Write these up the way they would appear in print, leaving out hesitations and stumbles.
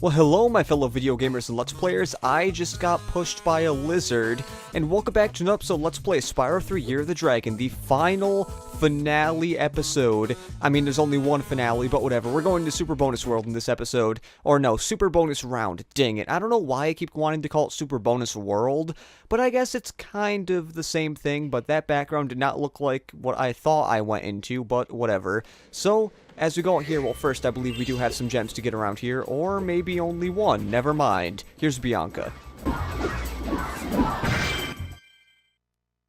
Well, hello my fellow video gamers and Let's Players. I just got pushed by a lizard, and welcome back to another episode of Let's Play Spyro 3 Year of the Dragon, the final finale episode. I mean, there's only one finale, but whatever. We're going to Super Bonus World in this episode. Or no, Super Bonus Round. Dang it. I don't know why I keep wanting to call it Super Bonus World, but I guess it's kind of the same thing, but that background did not look like what I thought I went into, but whatever. So, as we go out here, well, first, I believe we do have some gems to get around here, or maybe only one. Never mind. Here's Bianca.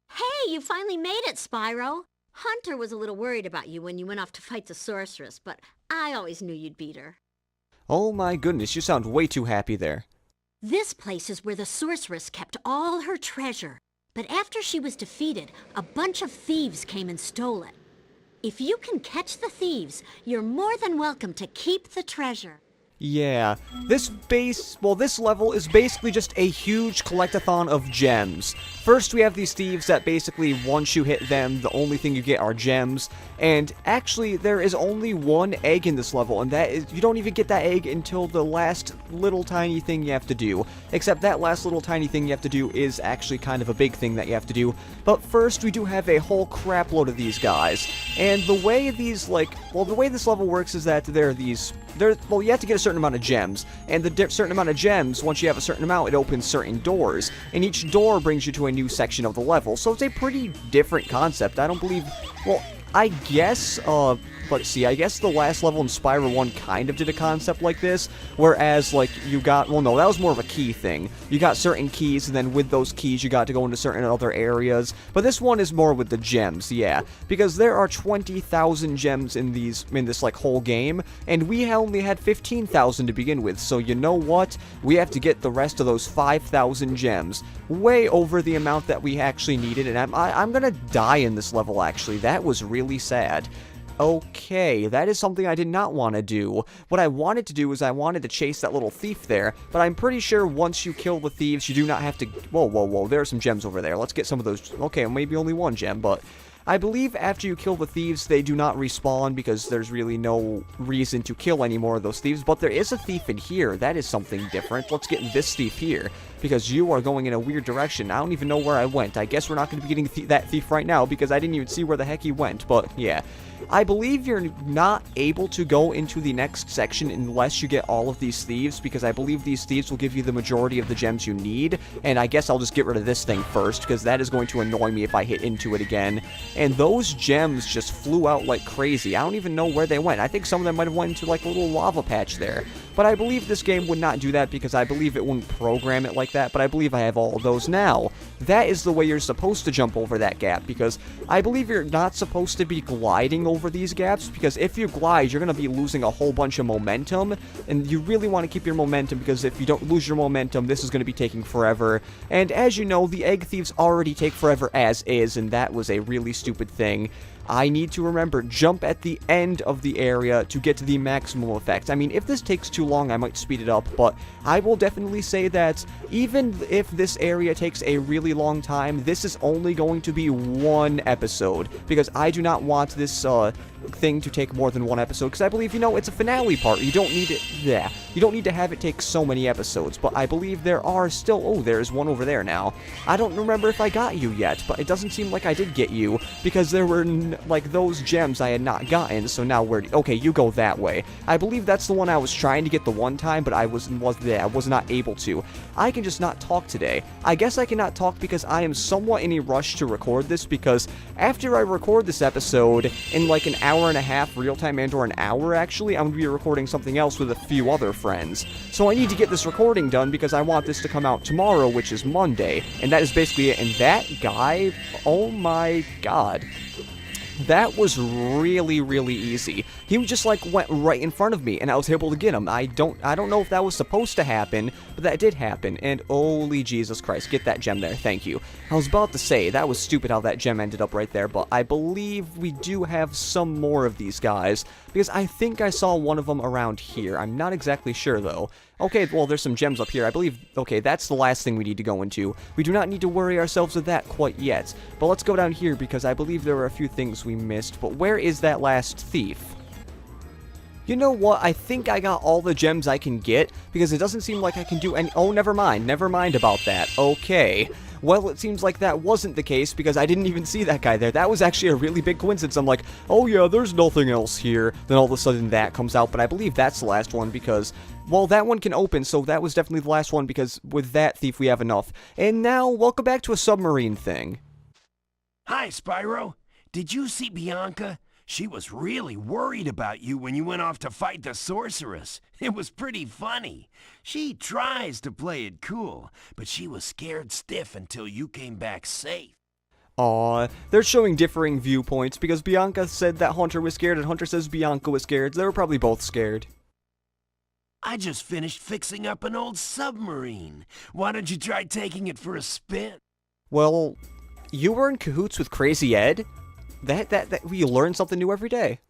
Hey, you finally made it, Spyro. Hunter was a little worried about you when you went off to fight the sorceress, but I always knew you'd beat her. Oh my goodness, you sound way too happy there. This place is where the sorceress kept all her treasure. But after she was defeated, a bunch of thieves came and stole it. If you can catch the thieves, you're more than welcome to keep the treasure. Yeah, this level is basically just a huge collectathon of gems. First, we have these thieves that basically, once you hit them, the only thing you get are gems. And actually, there is only one egg in this level, and that is, you don't even get that egg until the last little tiny thing you have to do. Except that last little tiny thing you have to do is actually kind of a big thing that you have to do. But first, we do have a whole crap load of these guys. And the way these, the way this level works is that you have to get a certain amount of gems, and the certain amount of gems, once you have a certain amount, it opens certain doors, and each door brings you to a new section of the level, so it's a pretty different concept. I don't believe, well, I guess, let's see, I guess the last level in Spyro 1 kind of did a concept like this, whereas, you got, well, no, that was more of a key thing. You got certain keys, and then with those keys, you got to go into certain other areas, but this one is more with the gems, yeah, because there are 20,000 gems in this, whole game, and we only had 15,000 to begin with, so you know what? We have to get the rest of those 5,000 gems, way over the amount that we actually needed, and I'm gonna die in this level, actually. That was really sad. Okay, that is something I did not want to do. What I wanted to do is I wanted to chase that little thief there, but I'm pretty sure once you kill the thieves, you do not have to... Whoa, there are some gems over there. Let's get some of those. Okay, maybe only one gem, but... I believe after you kill the thieves, they do not respawn because there's really no reason to kill any more of those thieves, but there is a thief in here. That is something different. Let's get this thief here, because you are going in a weird direction. I don't even know where I went. I guess we're not going to be getting that thief right now, because I didn't even see where the heck he went, but yeah. I believe you're not able to go into the next section unless you get all of these thieves, because I believe these thieves will give you the majority of the gems you need, and I guess I'll just get rid of this thing first, because that is going to annoy me if I hit into it again. And those gems just flew out like crazy. I don't even know where they went. I think some of them might have went into, a little lava patch there. But I believe this game would not do that, because I believe it wouldn't program it like that, but I believe I have all of those now. That is the way you're supposed to jump over that gap, because I believe you're not supposed to be gliding over these gaps, because if you glide, you're going to be losing a whole bunch of momentum, and you really want to keep your momentum, because if you don't lose your momentum, this is going to be taking forever. And as you know, the egg thieves already take forever as is, and that was a really stupid thing. I need to remember, jump at the end of the area to get to the maximum effect. I mean, if this takes too long, I might speed it up, but I will definitely say that even if this area takes a really long time, this is only going to be one episode, because I do not want this thing to take more than one episode, because I believe, it's a finale part. You don't need it, you don't need to have it take so many episodes, but I believe there are still, oh, there's one over there now. I don't remember if I got you yet, but it doesn't seem like I did get you, because there were those gems I had not gotten, so now okay, you go that way. I believe that's the one I was trying to get the one time, but I was not able to. I can just not talk today. I guess I cannot talk because I am somewhat in a rush to record this, because after I record this episode, in an hour and a half real time, and/or an hour actually, I'm going to be recording something else with a few other friends. So I need to get this recording done, because I want this to come out tomorrow, which is Monday, and that is basically it. And that guy, oh my god. That was really, really easy. He just went right in front of me, and I was able to get him. I don't know if that was supposed to happen, but that did happen. And holy Jesus Christ, get that gem there. Thank you. I was about to say that was stupid how that gem ended up right there, but I believe we do have some more of these guys, because I think I saw one of them around here. I'm not exactly sure though. Okay, well, there's some gems up here. I believe, okay, that's the last thing we need to go into. We do not need to worry ourselves with that quite yet. But let's go down here, because I believe there were a few things we missed. But where is that last thief? You know what? I think I got all the gems I can get, because it doesn't seem like I can do any— oh, never mind about that. Okay. Well, it seems like that wasn't the case, because I didn't even see that guy there. That was actually a really big coincidence. I'm like, oh yeah, there's nothing else here. Then all of a sudden that comes out, but I believe that's the last one, because, well, that one can open, so that was definitely the last one, because with that thief we have enough. And now, welcome back to a submarine thing. Hi, Spyro. Did you see Bianca? She was really worried about you when you went off to fight the sorceress. It was pretty funny. She tries to play it cool, but she was scared stiff until you came back safe. Aw, they're showing differing viewpoints, because Bianca said that Hunter was scared, and Hunter says Bianca was scared. They were probably both scared. I just finished fixing up an old submarine. Why don't you try taking it for a spin? Well, you were in cahoots with Crazy Ed? We learn something new every day.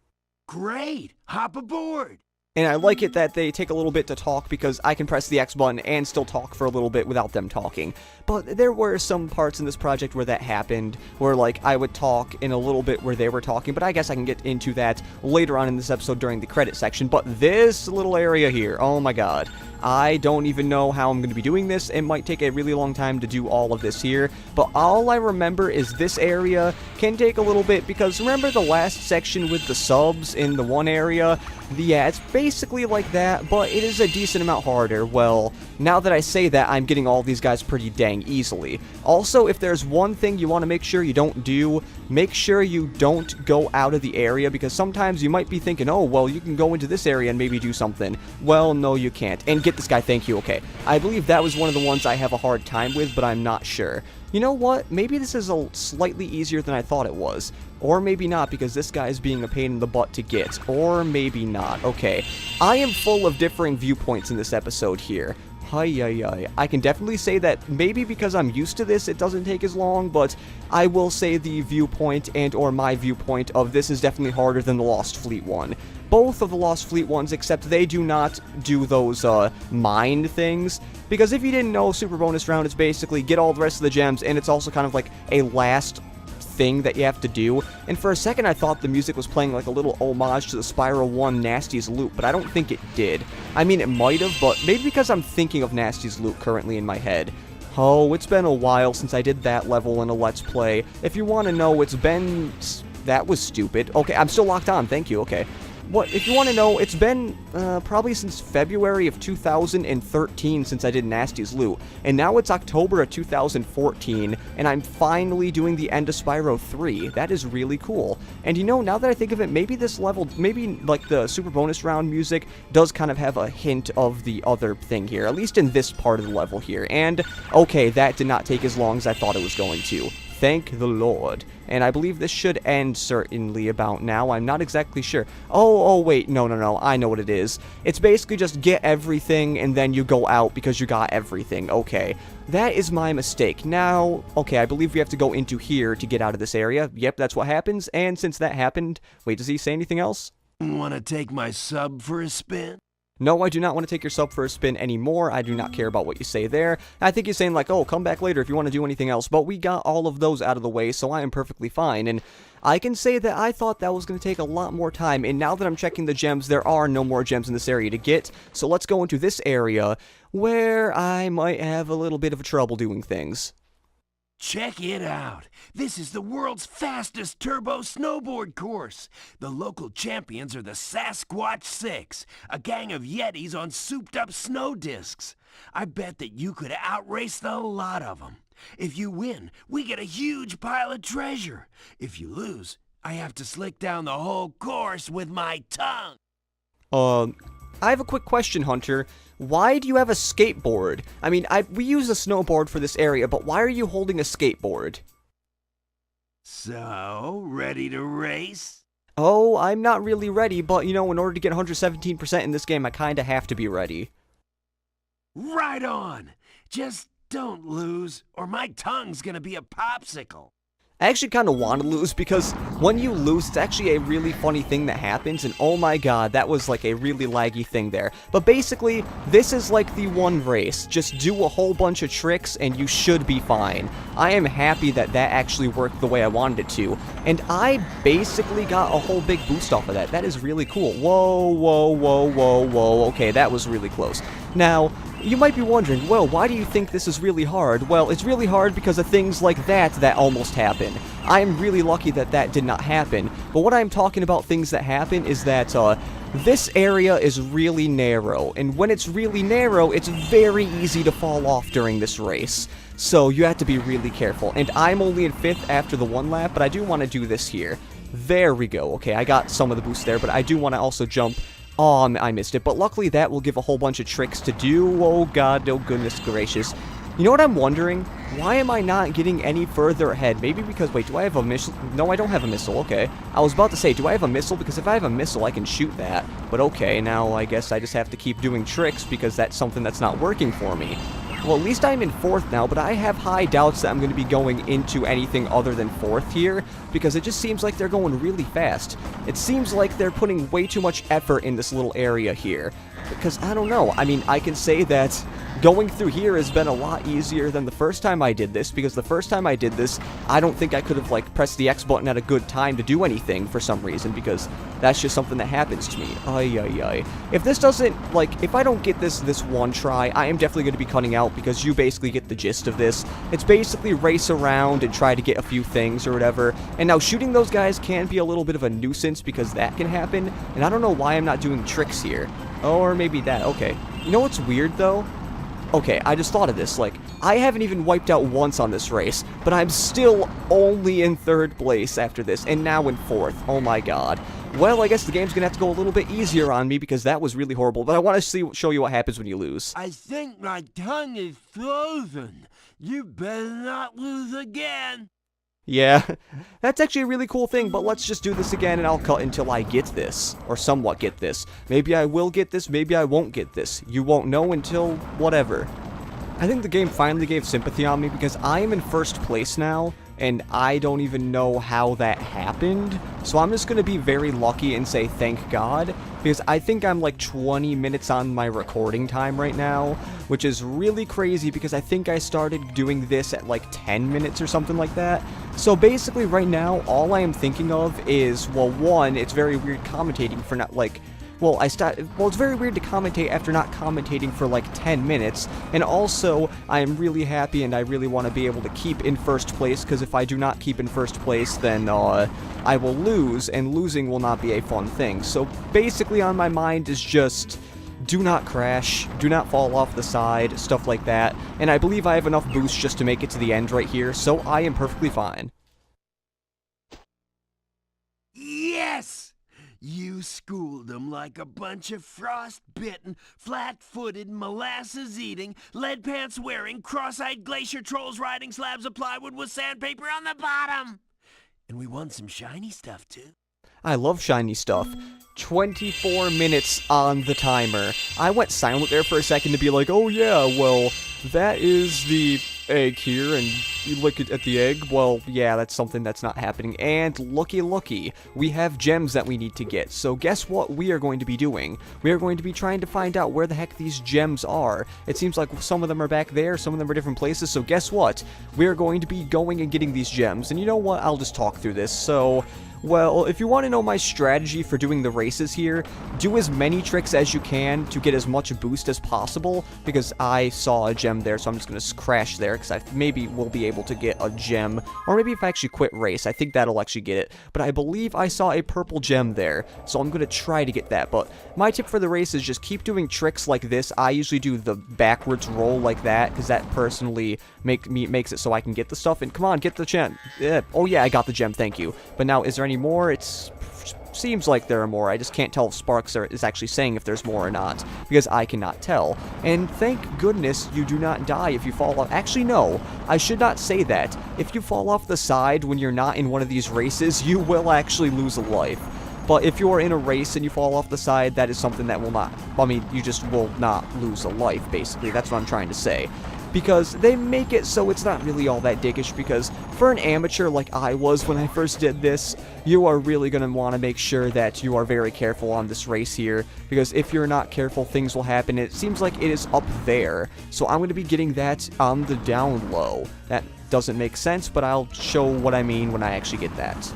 Great! Hop aboard! And I like it that they take a little bit to talk, because I can press the X button and still talk for a little bit without them talking. But there were some parts in this project where that happened, where, like, I would talk in a little bit where they were talking, but I guess I can get into that later on in this episode during the credit section. But this little area here, oh my god. I don't even know how I'm going to be doing this. It might take a really long time to do all of this here, but all I remember is this area can take a little bit, because remember the last section with the subs in the one area? Yeah, it's basically like that, but it is a decent amount harder. Well, now that I say that, I'm getting all these guys pretty dang easily. Also, if there's one thing you want to make sure you don't do, make sure you don't go out of the area, because sometimes you might be thinking, oh, well, you can go into this area and maybe do something. Well, no, you can't. And get this guy, thank you, okay. I believe that was one of the ones I have a hard time with, but I'm not sure. You know what? Maybe this is a slightly easier than I thought it was. Or maybe not, because this guy is being a pain in the butt to get. Or maybe not. Okay. I am full of differing viewpoints in this episode here. I can definitely say that maybe because I'm used to this, it doesn't take as long, but I will say the viewpoint and or my viewpoint of this is definitely harder than the Lost Fleet one. Both of the Lost Fleet ones, except they do not do those, mind things. Because if you didn't know, Super Bonus Round is basically get all the rest of the gems, and it's also kind of like a last thing that you have to do. And for a second I thought the music was playing like a little homage to the Spyro 1 Nasty's loop, but I don't think it did. I mean, it might have, but maybe because I'm thinking of Nasty's loop currently in my head. Oh, it's been a while since I did that level in a Let's Play. If you want to know, it's been— that was stupid. Okay, I'm still locked on, thank you, okay. What, if you want to know, it's been probably since February of 2013 since I did Nasty's Loot, and now it's October of 2014, and I'm finally doing the end of Spyro 3. That is really cool. And you know, now that I think of it, maybe this level, maybe like the Super Bonus Round music does kind of have a hint of the other thing here, at least in this part of the level here. And, okay, that did not take as long as I thought it was going to. Thank the Lord. And I believe this should end certainly about now. I'm not exactly sure. Oh, wait. No. I know what it is. It's basically just get everything and then you go out because you got everything. Okay. That is my mistake. Now, okay, I believe we have to go into here to get out of this area. Yep, that's what happens. And since that happened... Wait, does he say anything else? Want to take my sub for a spin? No, I do not want to take your sub for a spin anymore. I do not care about what you say there. I think you're saying like, oh, come back later if you want to do anything else. But we got all of those out of the way, so I am perfectly fine. And I can say that I thought that was going to take a lot more time. And now that I'm checking the gems, there are no more gems in this area to get. So let's go into this area where I might have a little bit of trouble doing things. Check it out. This is the world's fastest turbo snowboard course. The local champions are the Sasquatch Six, a gang of Yetis on souped-up snow discs. I bet that you could outrace the lot of them. If you win, we get a huge pile of treasure. If you lose, I have to slick down the whole course with my tongue. I have a quick question, Hunter. Why do you have a skateboard? I mean, we use a snowboard for this area, but why are you holding a skateboard? So, ready to race? Oh, I'm not really ready, but, you know, in order to get 117% in this game, I kinda have to be ready. Right on! Just don't lose, or my tongue's gonna be a popsicle. I actually kind of want to lose because when you lose, it's actually a really funny thing that happens, and oh my god, that was like a really laggy thing there. But basically, this is like the one race. Just do a whole bunch of tricks and you should be fine. I am happy that that actually worked the way I wanted it to, and I basically got a whole big boost off of that. That is really cool. Whoa, whoa, whoa, whoa, whoa. Okay, that was really close. Now, you might be wondering, well, why do you think this is really hard? Well, it's really hard because of things like that almost happened. I am really lucky that that did not happen, but what I'm talking about things that happen is that, this area is really narrow, and when it's really narrow, it's very easy to fall off during this race. So you have to be really careful, and I'm only in 5th after the 1 lap, but I do want to do this here. There we go. Okay, I got some of the boost there, but I do want to also jump. Oh, I missed it, but luckily that will give a whole bunch of tricks to do. Oh god, oh goodness gracious. You know what I'm wondering? Why am I not getting any further ahead? Maybe because, wait, do I have a missile? No, I don't have a missile, okay. I was about to say, do I have a missile? Because if I have a missile, I can shoot that. But okay, now I guess I just have to keep doing tricks because that's something that's not working for me. Well, at least I'm in 4th now, but I have high doubts that I'm going to be going into anything other than 4th here, because it just seems like they're going really fast. It seems like they're putting way too much effort in this little area here, because I don't know. I mean, I can say that going through here has been a lot easier than the first time I did this, because the first time I did this, I don't think I could have, like, pressed the X button at a good time to do anything for some reason, because that's just something that happens to me. Ay, ay, ay. If this doesn't, like, if I don't get this one try, I am definitely going to be cutting out, because you basically get the gist of this. It's basically race around and try to get a few things or whatever, and now shooting those guys can be a little bit of a nuisance, because that can happen, and I don't know why I'm not doing tricks here. Or maybe that, okay. You know what's weird, though? Okay, I just thought of this, like, I haven't even wiped out once on this race, but I'm still only in 3rd place after this, and now in 4th. Oh my god. Well, I guess the game's gonna have to go a little bit easier on me, because that was really horrible, but I want to show you what happens when you lose. I think my tongue is frozen. You better not lose again. Yeah, that's actually a really cool thing, but let's just do this again, and I'll cut until I get this, or somewhat get this. Maybe I will get this, maybe I won't get this. You won't know until whatever. I think the game finally gave sympathy on me, because I am in 1st place now, and I don't even know how that happened. So I'm just going to be very lucky and say thank God, because I think I'm like 20 minutes on my recording time right now, which is really crazy because I think I started doing this at like 10 minutes or something like that. So basically right now, all I am thinking of is, well, one, it's very weird commentating for not like... Well, it's very weird to commentate after not commentating for like 10 minutes, and also, I am really happy and I really want to be able to keep in 1st place, because if I do not keep in 1st place, then, I will lose, and losing will not be a fun thing. So, basically on my mind is just, do not crash, do not fall off the side, stuff like that, and I believe I have enough boost just to make it to the end right here, so I am perfectly fine. Yes! You schooled them like a bunch of frost-bitten, flat-footed, molasses-eating, lead-pants-wearing, cross-eyed glacier trolls riding slabs of plywood with sandpaper on the bottom. And we won some shiny stuff, too. I love shiny stuff. 24 minutes on the timer. I went silent there for a second to be like, oh yeah, well, that is the egg here, and you look at the egg, well, yeah, that's something that's not happening, and looky, we have gems that we need to get, so guess what we are going to be doing? We are going to be trying to find out where the heck these gems are. It seems like some of them are back there, some of them are different places, so guess what? We are going to be going and getting these gems, and you know what? I'll just talk through this, so... Well, if you want to know my strategy for doing the races here, do as many tricks as you can to get as much boost as possible, because I saw a gem there, so I'm just going to crash there, because I maybe will be able to get a gem, or maybe if I actually quit race, I think that'll actually get it, but I believe I saw a purple gem there, so I'm going to try to get that, but my tip for the race is just keep doing tricks like this. I usually do the backwards roll like that, because that personally makes it so I can get the stuff, and come on, get the gem. Oh yeah, I got the gem, thank you. But now, is there any more? It seems like there are more. I just can't tell if Sparks is actually saying if there's more or not, because I cannot tell. And thank goodness you do not die if you fall off. Actually, no, I should not say that. If you fall off the side when you're not in one of these races, you will actually lose a life. But if you're in a race and you fall off the side, that is something that will not, I mean, you just will not lose a life, basically. That's what I'm trying to say. because they make it so it's not really all that dickish, because for an amateur like I was when I first did this, you are really going to want to make sure that you are very careful on this race here, because if you're not careful, things will happen. It seems like it is up there, so I'm going to be getting that on the down low. That doesn't make sense, but I'll show what I mean when I actually get that.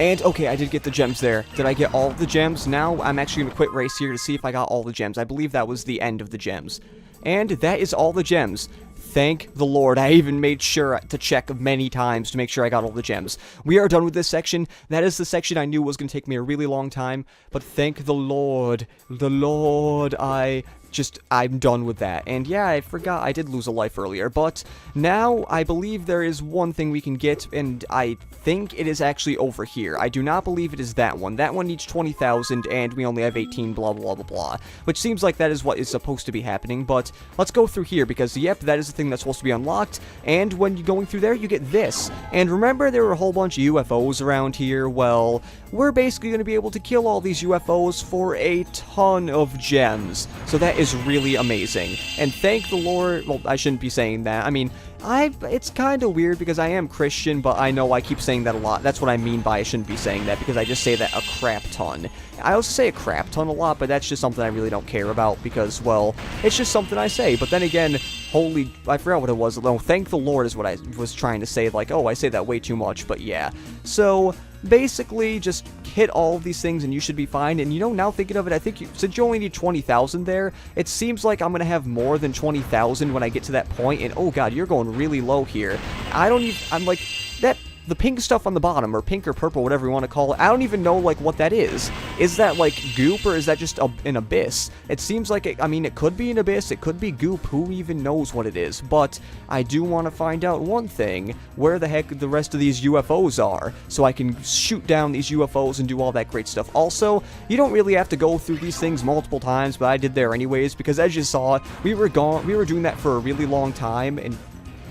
And, okay, I did get the gems there. Did I get all of the gems? Now, I'm actually going to quit race here to see if I got all the gems. I believe that was the end of the gems. And that is all the gems. Thank the Lord. I even made sure to check many times to make sure I got all the gems. We are done with this section. That is the section I knew was going to take me a really long time. But thank the Lord. The Lord, I'm done with that. And yeah, I forgot I did lose a life earlier, but now I believe there is one thing we can get, and I think it is actually over here. I do not believe it is that one. That one needs 20,000, and we only have 18, blah, blah, blah, blah, which seems like that is what is supposed to be happening, but let's go through here, because, yep, that is the thing that's supposed to be unlocked, and when you're going through there, you get this. And remember, there were a whole bunch of UFOs around here. Well, we're basically going to be able to kill all these UFOs for a ton of gems, so that is really amazing. And thank the Lord. Well, I shouldn't be saying that. I mean, it's kind of weird because I am Christian, but I know I keep saying that a lot. That's what I mean by I shouldn't be saying that, because I just say that a crap ton. I also say a crap ton a lot, but that's just something I really don't care about because, well, it's just something I say. But then again, I forgot what it was. No, thank the Lord is what I was trying to say. Like, oh, I say that way too much, but yeah. So, basically, just hit all of these things and you should be fine. And, you know, now thinking of it, I think since you only need 20,000 there, it seems like I'm going to have more than 20,000 when I get to that point. And, oh, God, you're going really low here. I'm like, the pink stuff on the bottom, or pink or purple, whatever you want to call it, I don't even know, like, what that is. Is that, like, goop, or is that just an abyss? It seems like, it could be an abyss, it could be goop, who even knows what it is, but I do want to find out one thing, where the heck the rest of these UFOs are, so I can shoot down these UFOs and do all that great stuff. Also, you don't really have to go through these things multiple times, but I did there anyways, because as you saw, we were doing that for a really long time, and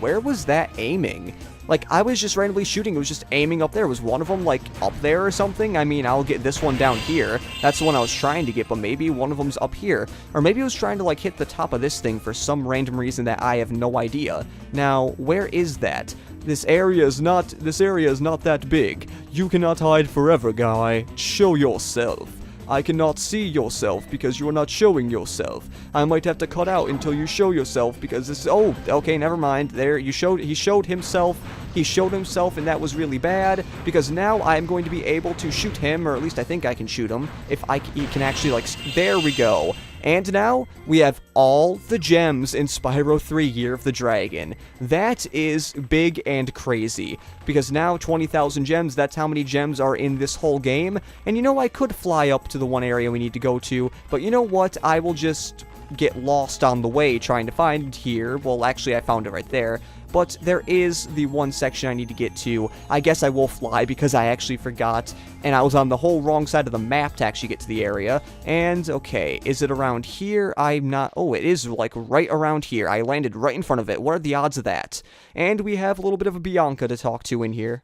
where was that aiming? Like, I was just randomly shooting. It was just aiming up there. Was one of them, like, up there or something? I mean, I'll get this one down here. That's the one I was trying to get, but maybe one of them's up here. Or maybe it was trying to, like, hit the top of this thing for some random reason that I have no idea. Now, where is that? This area is not that big. You cannot hide forever, guy. Show yourself. I cannot see yourself because you are not showing yourself. I might have to cut out until you show yourself because this is... Oh, okay, never mind. There, he showed himself. He showed himself, and that was really bad because now I'm going to be able to shoot him, or at least I think I can shoot him if he can actually, like... There we go. And now, we have all the gems in Spyro 3 Year of the Dragon. That is big and crazy, because now 20,000 gems, that's how many gems are in this whole game. And you know, I could fly up to the one area we need to go to, but you know what, I will just get lost on the way trying to find here. Well, actually, I found it right there. But there is the one section I need to get to. I guess I will fly because I actually forgot, and I was on the whole wrong side of the map to actually get to the area. And, okay, is it around here? I'm not... Oh, it is, like, right around here. I landed right in front of it. What are the odds of that? And we have a little bit of a Bianca to talk to in here.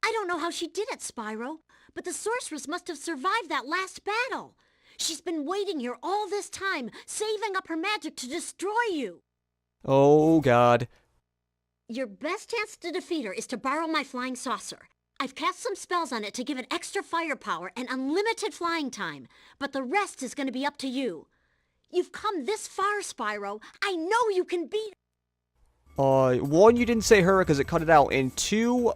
I don't know how she did it, Spyro, but the sorceress must have survived that last battle. She's been waiting here all this time, saving up her magic to destroy you. Oh, God. Your best chance to defeat her is to borrow my flying saucer. I've cast some spells on it to give it extra firepower and unlimited flying time, but the rest is going to be up to you. You've come this far, Spyro. I know you can beat her. One, you didn't say her because it cut it out, and two,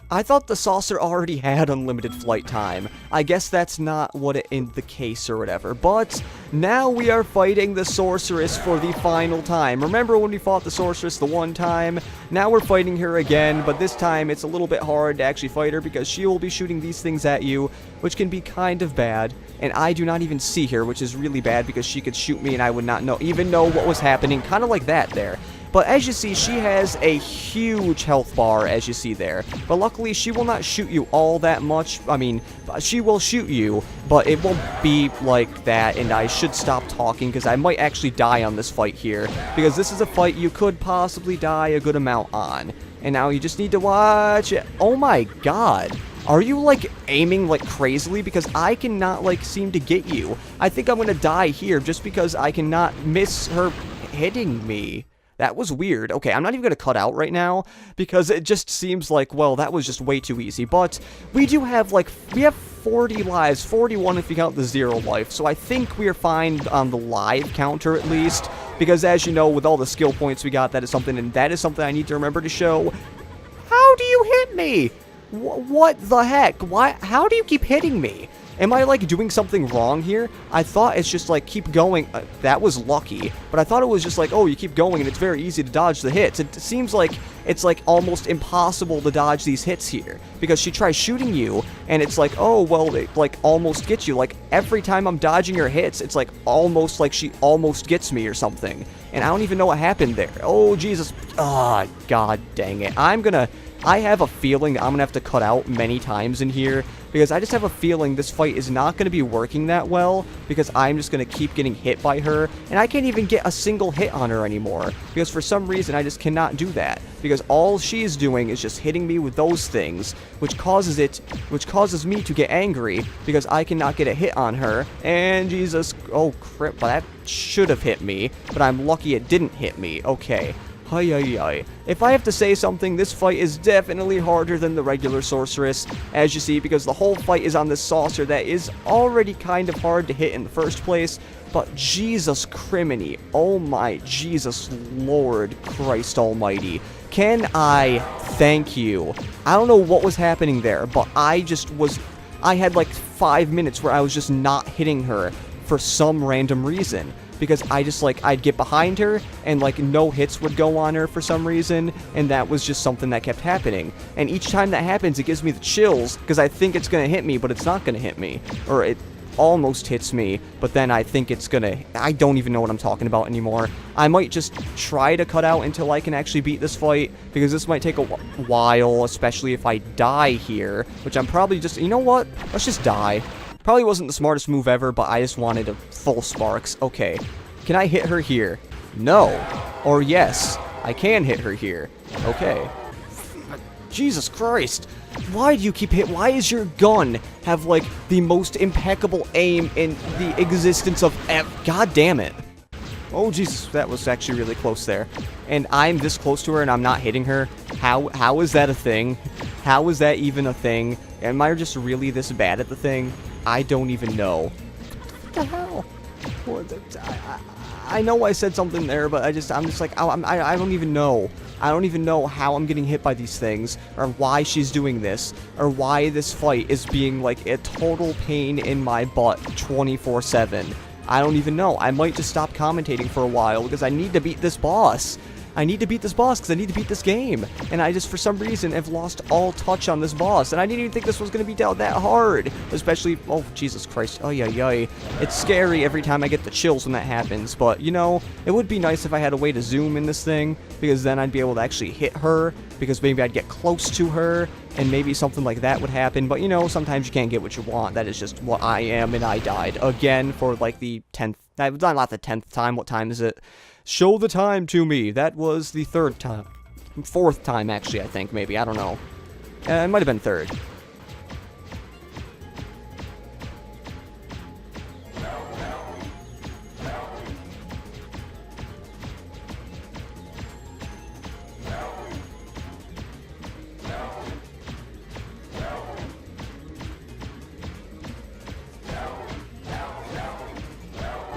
I thought the saucer already had unlimited flight time. I guess that's not what it in the case or whatever. But now we are fighting the sorceress for the final time. Remember when we fought the sorceress the one time? Now we're fighting her again, but this time it's a little bit hard to actually fight her because she will be shooting these things at you, which can be kind of bad. And I do not even see her, which is really bad because she could shoot me and I would not even know what was happening. Kind of like that there. But as you see, she has a huge health bar, as you see there. But luckily, she will not shoot you all that much. I mean, she will shoot you, but it won't be like that. And I should stop talking, because I might actually die on this fight here. Because this is a fight you could possibly die a good amount on. And now you just need to watch it. Oh my God. Are you, like, aiming, like, crazily? Because I cannot, like, seem to get you. I think I'm gonna die here just because I cannot miss her hitting me. That was weird. Okay, I'm not even gonna cut out right now, because it just seems like, well, that was just way too easy. But we do have, like, we have 40 lives, 41 if you count the 0 life, so I think we are fine on the live counter at least, because as you know, with all the skill points we got, that is something I need to remember to show. How do you hit me? What the heck? Why? How do you keep hitting me? Am I, like, doing something wrong here? I thought it's just, like, keep going. That was lucky. But I thought it was just like, oh, you keep going and it's very easy to dodge the hits. It seems like it's, like, almost impossible to dodge these hits here. Because she tries shooting you, and it's like, oh, well, it, like, almost gets you. Like, every time I'm dodging her hits, it's, like, almost like she almost gets me or something. And I don't even know what happened there. Oh, Jesus. Ah, God dang it. I have a feeling that I'm going to have to cut out many times in here, because I just have a feeling this fight is not going to be working that well, because I'm just going to keep getting hit by her, and I can't even get a single hit on her anymore, because for some reason I just cannot do that, because all she's doing is just hitting me with those things, which causes me to get angry, because I cannot get a hit on her, and Jesus, oh crap, that should have hit me, but I'm lucky it didn't hit me. Okay. If I have to say something, this fight is definitely harder than the regular sorceress, as you see, because the whole fight is on this saucer that is already kind of hard to hit in the first place, but Jesus criminy, oh my Jesus Lord Christ almighty, can I thank you? I don't know what was happening there, but I had like 5 minutes where I was just not hitting her for some random reason. Because I'd get behind her, and, like, no hits would go on her for some reason, and that was just something that kept happening. And each time that happens, it gives me the chills, because I think it's gonna hit me, but it's not gonna hit me. Or it almost hits me, but then I think it's gonna... I don't even know what I'm talking about anymore. I might just try to cut out until I can actually beat this fight, because this might take a while, especially if I die here, which I'm probably just... You know what? Let's just die. Probably wasn't the smartest move ever, but I just wanted a full sparks. Okay. Can I hit her here? No. Or yes. I can hit her here. Okay. Jesus Christ. Why do you keep hit? Why does your gun have, like, the most impeccable aim in the existence of God damn it. Oh, Jesus. That was actually really close there. And I'm this close to her and I'm not hitting her. How is that a thing? How is that even a thing? Am I just really this bad at the thing? I don't even know. What the hell? I know I said something there, but I'm just like, I don't even know. I don't even know how I'm getting hit by these things, or why she's doing this, or why this fight is being, like, a total pain in my butt 24/7. I don't even know. I might just stop commentating for a while, because I need to beat this boss. I need to beat this boss because I need to beat this game. And I just, for some reason, have lost all touch on this boss. And I didn't even think this was going to be that hard. Especially, oh, Jesus Christ. Oh, yeah. It's scary every time I get the chills when that happens. But, you know, it would be nice if I had a way to zoom in this thing. Because then I'd be able to actually hit her. Because maybe I'd get close to her. And maybe something like that would happen. But, you know, sometimes you can't get what you want. That is just what I am. And I died again for, like, the 10th. Not the 10th time. What time is it? Show the time to me. That was the 3rd time. 4th time, actually, I think, maybe. I don't know. It might have been 3rd.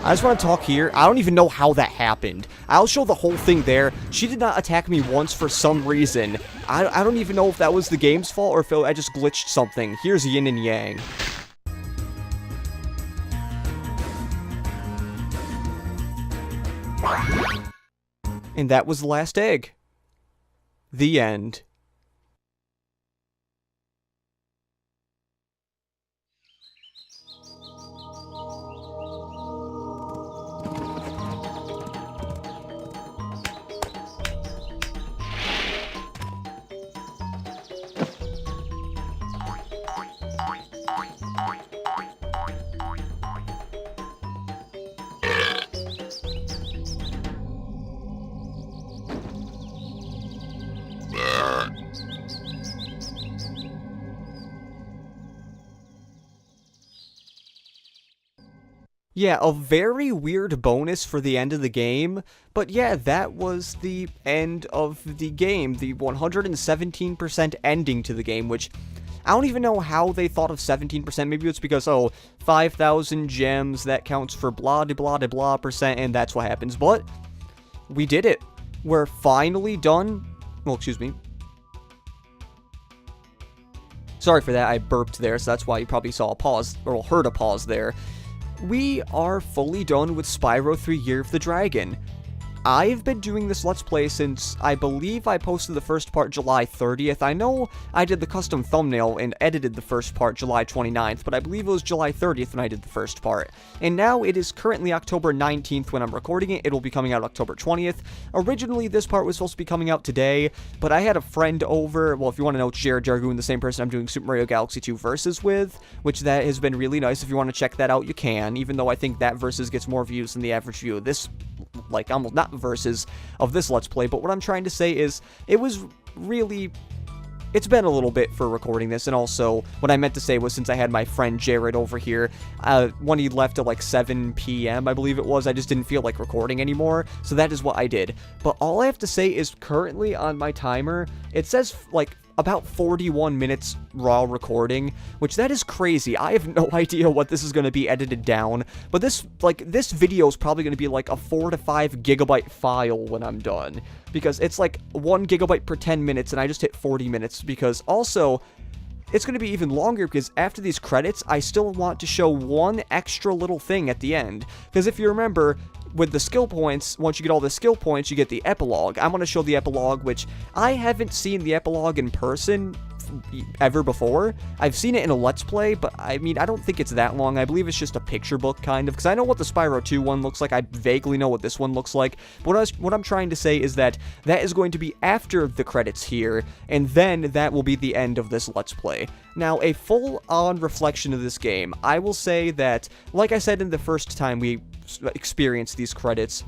I just want to talk here. I don't even know how that happened. I'll show the whole thing there. She did not attack me once for some reason. I don't even know if that was the game's fault or if I just glitched something. Here's yin and yang. And that was the last egg. The end. Yeah, a very weird bonus for the end of the game, but yeah, that was the end of the game, the 117% ending to the game, which I don't even know how they thought of 17%. Maybe it's because, oh, 5,000 gems, that counts for blah de blah de blah percent, and that's what happens. But we did it. We're finally done. Well, excuse me. Sorry for that, I burped there, so that's why you probably saw a pause, or heard a pause there. We are fully done with Spyro 3 Year of the Dragon. I've been doing this Let's Play since, I believe I posted the first part July 30th. I know I did the custom thumbnail and edited the first part July 29th, but I believe it was July 30th when I did the first part. And now it is currently October 19th when I'm recording it. It'll be coming out October 20th. Originally, this part was supposed to be coming out today, but I had a friend over. Well, if you want to know, it's Jared Jargoon, the same person I'm doing Super Mario Galaxy 2 Versus with, which that has been really nice. If you want to check that out, you can, even though I think that Versus gets more views than the average view of this, like, almost not Versus of this Let's Play. But what I'm trying to say is, it was really... It's been a little bit for recording this, and also, what I meant to say was, since I had my friend Jared over here, when he left at like 7 p.m., I believe it was, I just didn't feel like recording anymore, so that is what I did. But all I have to say is, currently on my timer, it says, like, about 41 minutes raw recording, which that is crazy. I have no idea what this is going to be edited down, but this video is probably going to be like a 4 to 5 gigabyte file when I'm done, because it's like 1 gigabyte per 10 minutes, and I just hit 40 minutes, because also, it's going to be even longer, because after these credits, I still want to show one extra little thing at the end, because if you remember, with the skill points, once you get all the skill points, you get the epilogue. I'm going to show the epilogue, which I haven't seen the epilogue in person ever before. I've seen it in a Let's Play, but I mean, I don't think it's that long. I believe it's just a picture book, kind of, because I know what the Spyro 2 one looks like. I vaguely know what this one looks like. But what I'm trying to say is that that is going to be after the credits here, and then that will be the end of this Let's Play. Now, a full-on reflection of this game, I will say that, like I said in the first time we experienced these credits,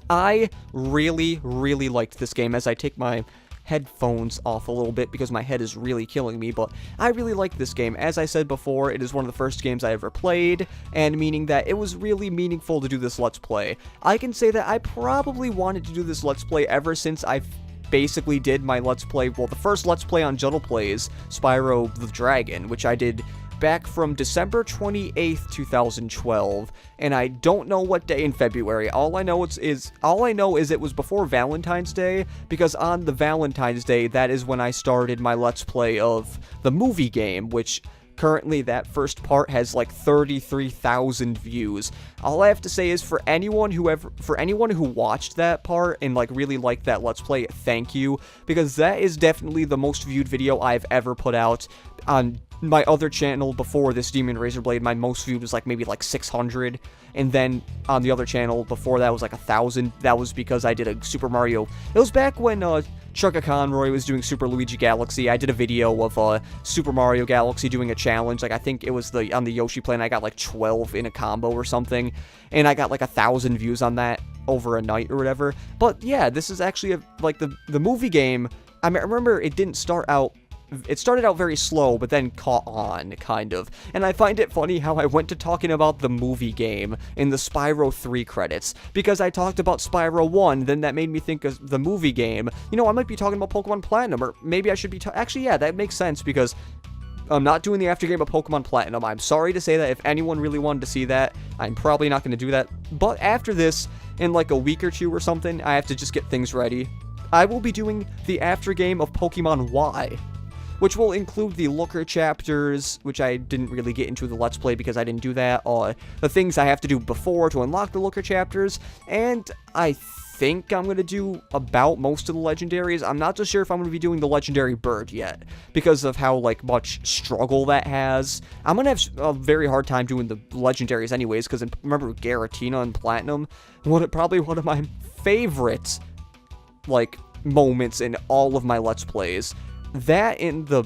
I really, really liked this game. As I take my headphones off a little bit because my head is really killing me, but I really like this game. As I said before, it is one of the first games I ever played, and meaning that it was really meaningful to do this Let's Play. I can say that I probably wanted to do this Let's Play ever since I basically did my Let's Play, well, the first Let's Play on JuddlePlays, Spyro the Dragon, which I did back from December 28th, 2012, and I don't know what day in February. All I know is it was before Valentine's Day, because on the Valentine's Day, that is when I started my Let's Play of the movie game, which currently that first part has like 33,000 views. All I have to say is, for anyone who watched that part and like really liked that Let's Play, thank you, because that is definitely the most viewed video I've ever put out. On my other channel before this, Demon Razor Blade, my most viewed was like maybe like 600, and then on the other channel before that was like 1,000. That was because I did a Super Mario. It was back when Chugga Conroy was doing Super Luigi Galaxy. I did a video of Super Mario Galaxy doing a challenge. Like, I think it was on the Yoshi plane. I got like 12 in a combo or something, and I got like 1,000 views on that over a night or whatever. But yeah, this is actually like the movie game. I remember it didn't start out. It started out very slow, but then caught on, kind of. And I find it funny how I went to talking about the movie game in the Spyro 3 credits, because I talked about Spyro 1, then that made me think of the movie game. You know, I might be talking about Pokemon Platinum, or maybe I should be actually, yeah, that makes sense, because I'm not doing the after game of Pokemon Platinum. I'm sorry to say that. If anyone really wanted to see that, I'm probably not going to do that. But after this, in like a week or two or something, I have to just get things ready. I will be doing the after game of Pokemon Y, which will include the Looker chapters, which I didn't really get into the Let's Play because I didn't do that, the things I have to do before to unlock the Looker chapters, and I think I'm going to do about most of the legendaries. I'm not so sure if I'm going to be doing the legendary bird yet, because of how, like, much struggle that has. I'm going to have a very hard time doing the legendaries anyways, because remember Garatina and Platinum? Probably one of my favorite, like, moments in all of my Let's Plays. That in the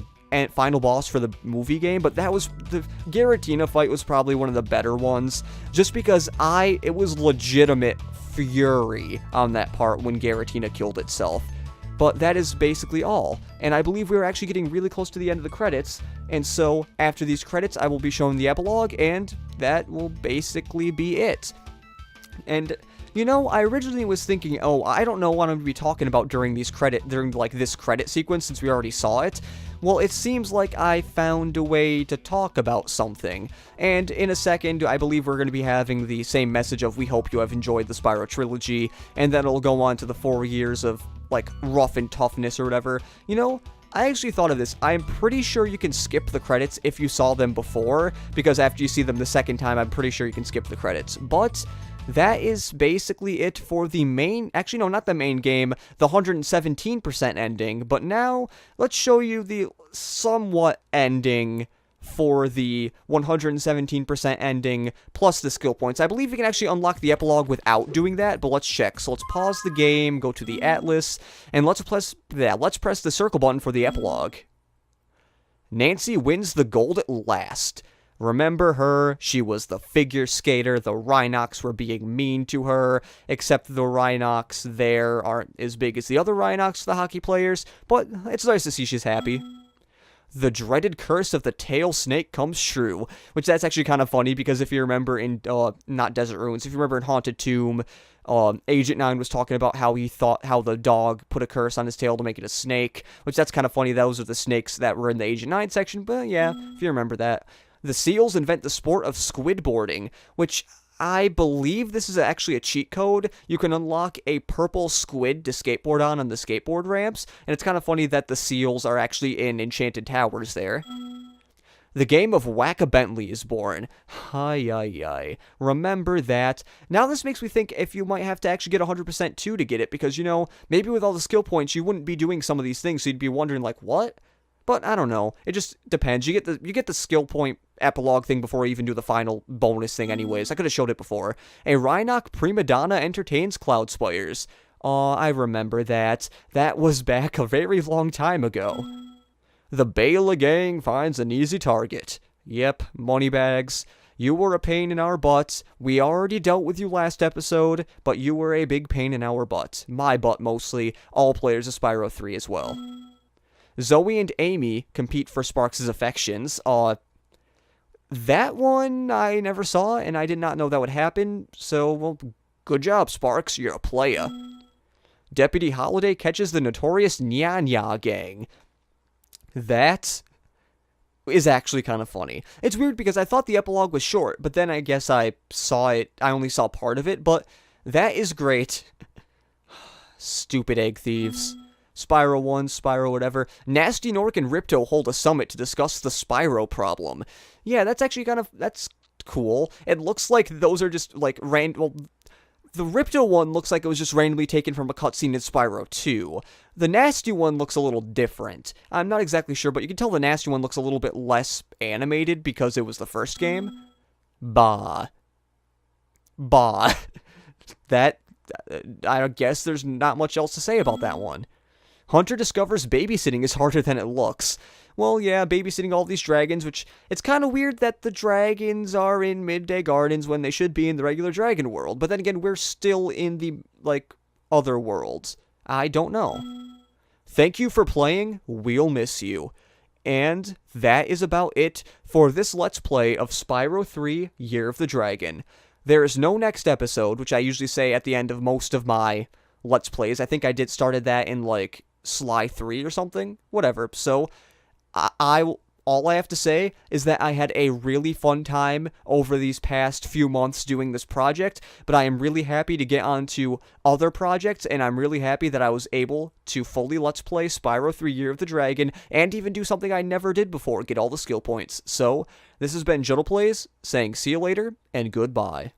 final boss for the movie game, but that was the Garatina fight was probably one of the better ones, just because it was legitimate fury on that part when Garatina killed itself. But that is basically all, and I believe we're actually getting really close to the end of the credits, and so after these credits I will be showing the epilogue, and that will basically be it. And you know, I originally was thinking, oh, I don't know what I'm going to be talking about during this credit sequence since we already saw it. Well, it seems like I found a way to talk about something. And in a second, I believe we're going to be having the same message of we hope you have enjoyed the Spyro trilogy, and then it'll go on to the 4 years of, like, rough and toughness or whatever. You know, I actually thought of this. I'm pretty sure you can skip the credits if you saw them before, because after you see them the second time, I'm pretty sure you can skip the credits. But that is basically it for the main, actually no, not the main game, the 117% ending, but now let's show you the somewhat ending for the 117% ending plus the skill points. I believe you can actually unlock the epilogue without doing that, but let's check. So let's pause the game, go to the atlas, and let's press the circle button for the epilogue. Nancy wins the gold at last. Remember her? She was the figure skater. The Rhinox were being mean to her, except the Rhinox there aren't as big as the other Rhinox, the hockey players, but it's nice to see she's happy. The dreaded curse of the tail snake comes true, which that's actually kind of funny because if you remember in, not Desert Ruins, if you remember in Haunted Tomb, Agent 9 was talking about how he thought how the dog put a curse on his tail to make it a snake, which that's kind of funny. Those are the snakes that were in the Agent 9 section, but yeah, if you remember that. The seals invent the sport of squidboarding, which I believe this is actually a cheat code. You can unlock a purple squid to skateboard on the skateboard ramps, and it's kind of funny that the seals are actually in Enchanted Towers there. The game of Whack-A-Bentley is born. Hi. Remember that. Now this makes me think if you might have to actually get 100% too to get it, because, you know, maybe with all the skill points you wouldn't be doing some of these things, so you'd be wondering, like, what? But I don't know. It just depends. You get the skill point epilogue thing before you even do the final bonus thing anyways. I could have showed it before. A Rhinoc prima donna entertains Cloud Spires. Aw, I remember that. That was back a very long time ago. The Bela gang finds an easy target. Yep, moneybags. You were a pain in our butt. We already dealt with you last episode, but you were a big pain in our butt. My butt mostly. All players of Spyro 3 as well. Zoe and Amy compete for Sparks' affections. That one I never saw, and I did not know that would happen, so, well, good job, Sparks. You're a playa. Deputy Holiday catches the notorious Nya Nya gang. That is actually kind of funny. It's weird because I thought the epilogue was short, but then I guess I only saw part of it, but that is great. Stupid egg thieves. Spyro 1, Spyro whatever. Nasty Nork and Ripto hold a summit to discuss the Spyro problem. Yeah, that's actually that's cool. It looks like those are just, like, well, the Ripto one looks like it was just randomly taken from a cutscene in Spyro 2. The Nasty one looks a little different. I'm not exactly sure, but you can tell the Nasty one looks a little bit less animated because it was the first game. Bah. That, I guess there's not much else to say about that one. Hunter discovers babysitting is harder than it looks. Well, yeah, babysitting all these dragons, which it's kind of weird that the dragons are in Midday Gardens when they should be in the regular dragon world. But then again, we're still in the, like, other worlds. I don't know. Thank you for playing. We'll miss you. And that is about it for this Let's Play of Spyro 3 Year of the Dragon. There is no next episode, which I usually say at the end of most of my Let's Plays. I think I started that in, like, Sly 3 or something. Whatever. So, all I have to say is that I had a really fun time over these past few months doing this project, but I am really happy to get on to other projects, and I'm really happy that I was able to fully Let's Play Spyro 3 Year of the Dragon, and even do something I never did before, get all the skill points. So, this has been JuddlePlays, saying see you later, and goodbye.